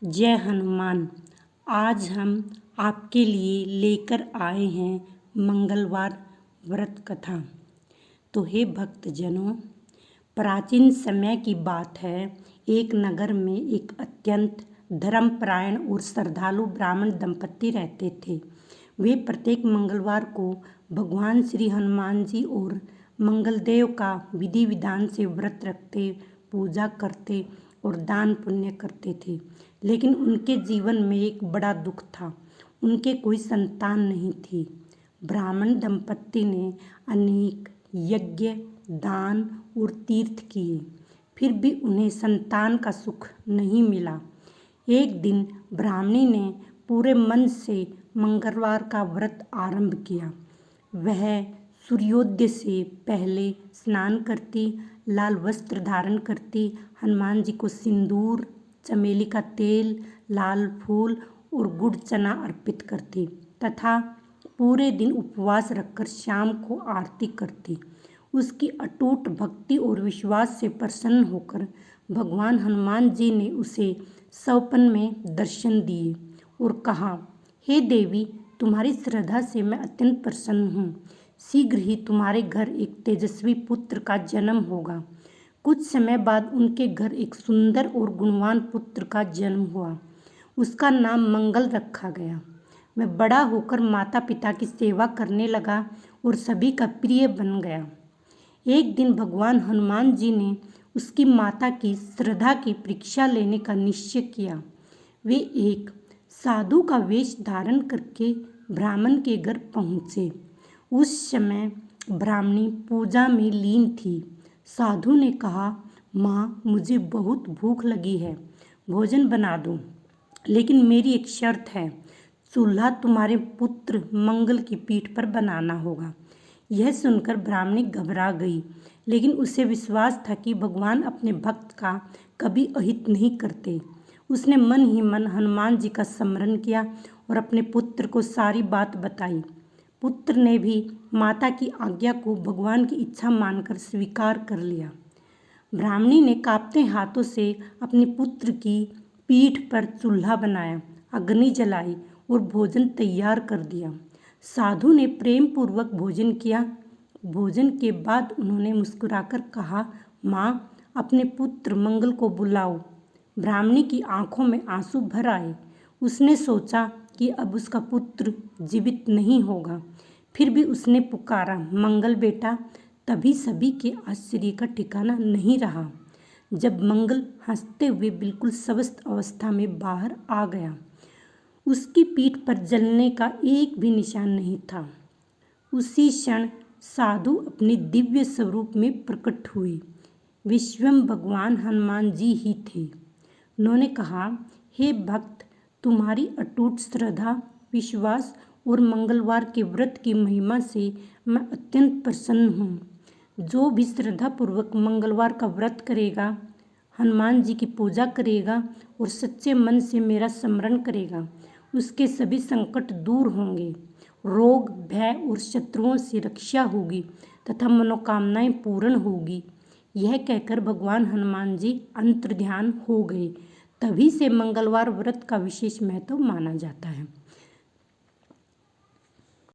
जय हनुमान। आज हम आपके लिए लेकर आए हैं मंगलवार व्रत कथा। तो हे भक्तजनों, प्राचीन समय की बात है। एक नगर में एक अत्यंत धर्मपरायण और श्रद्धालु ब्राह्मण दंपति रहते थे। वे प्रत्येक मंगलवार को भगवान श्री हनुमान जी और मंगलदेव का विधि विधान से व्रत रखते, पूजा करते और दान पुण्य करते थे। लेकिन उनके जीवन में एक बड़ा दुख था। उनके कोई संतान नहीं थी। ब्राह्मण दंपति ने अनेक यज्ञ, दान और तीर्थ किए, फिर भी उन्हें संतान का सुख नहीं मिला। एक दिन ब्राह्मणी ने पूरे मन से मंगलवार का व्रत आरंभ किया। वह सूर्योदय से पहले स्नान करती, लाल वस्त्र धारण करती, हनुमान जी को सिंदूर, चमेली का तेल, लाल फूल और गुड़ चना अर्पित करती तथा पूरे दिन उपवास रखकर शाम को आरती करती। उसकी अटूट भक्ति और विश्वास से प्रसन्न होकर भगवान हनुमान जी ने उसे स्वप्न में दर्शन दिए और कहा, हे देवी, तुम्हारी श्रद्धा से मैं अत्यंत प्रसन्न हूँ। शीघ्र ही तुम्हारे घर एक तेजस्वी पुत्र का जन्म होगा। कुछ समय बाद उनके घर एक सुंदर और गुणवान पुत्र का जन्म हुआ। उसका नाम मंगल रखा गया। वह बड़ा होकर माता पिता की सेवा करने लगा और सभी का प्रिय बन गया। एक दिन भगवान हनुमान जी ने उसकी माता की श्रद्धा की परीक्षा लेने का निश्चय किया। वे एक साधु का वेश धारण करके ब्राह्मण के घर पहुँचे। उस समय ब्राह्मणी पूजा में लीन थी। साधु ने कहा, माँ, मुझे बहुत भूख लगी है, भोजन बना दो, लेकिन मेरी एक शर्त है। चूल्हा तुम्हारे पुत्र मंगल की पीठ पर बनाना होगा। यह सुनकर ब्राह्मणी घबरा गई, लेकिन उसे विश्वास था कि भगवान अपने भक्त का कभी अहित नहीं करते। उसने मन ही मन हनुमान जी का स्मरण किया और अपने पुत्र को सारी बात बताई। पुत्र ने भी माता की आज्ञा को भगवान की इच्छा मानकर स्वीकार कर लिया। ब्राह्मणी ने कांपते हाथों से अपने पुत्र की पीठ पर चूल्हा बनाया, अग्नि जलाई और भोजन तैयार कर दिया। साधु ने प्रेम पूर्वक भोजन किया। भोजन के बाद उन्होंने मुस्कुराकर कहा, माँ, अपने पुत्र मंगल को बुलाओ। ब्राह्मणी की आंखों में आंसू भर आए। उसने सोचा कि अब उसका पुत्र जीवित नहीं होगा। फिर भी उसने पुकारा, मंगल बेटा। तभी सभी के आश्चर्य का ठिकाना नहीं रहा जब मंगल हंसते हुए बिल्कुल स्वस्थ अवस्था में बाहर आ गया। उसकी पीठ पर जलने का एक भी निशान नहीं था। उसी क्षण साधु अपने दिव्य स्वरूप में प्रकट हुए। वे स्वयं भगवान हनुमान जी ही थे। उन्होंने कहा, हे भक्त, तुम्हारी अटूट श्रद्धा, विश्वास और मंगलवार के व्रत की महिमा से मैं अत्यंत प्रसन्न हूँ। जो भी श्रद्धापूर्वक मंगलवार का व्रत करेगा, हनुमान जी की पूजा करेगा और सच्चे मन से मेरा स्मरण करेगा, उसके सभी संकट दूर होंगे, रोग, भय और शत्रुओं से रक्षा होगी तथा मनोकामनाएं पूर्ण होगी। यह कहकर भगवान हनुमान जी अंतर्ध्यान हो गए। तभी से मंगलवार व्रत का विशेष महत्व माना जाता है।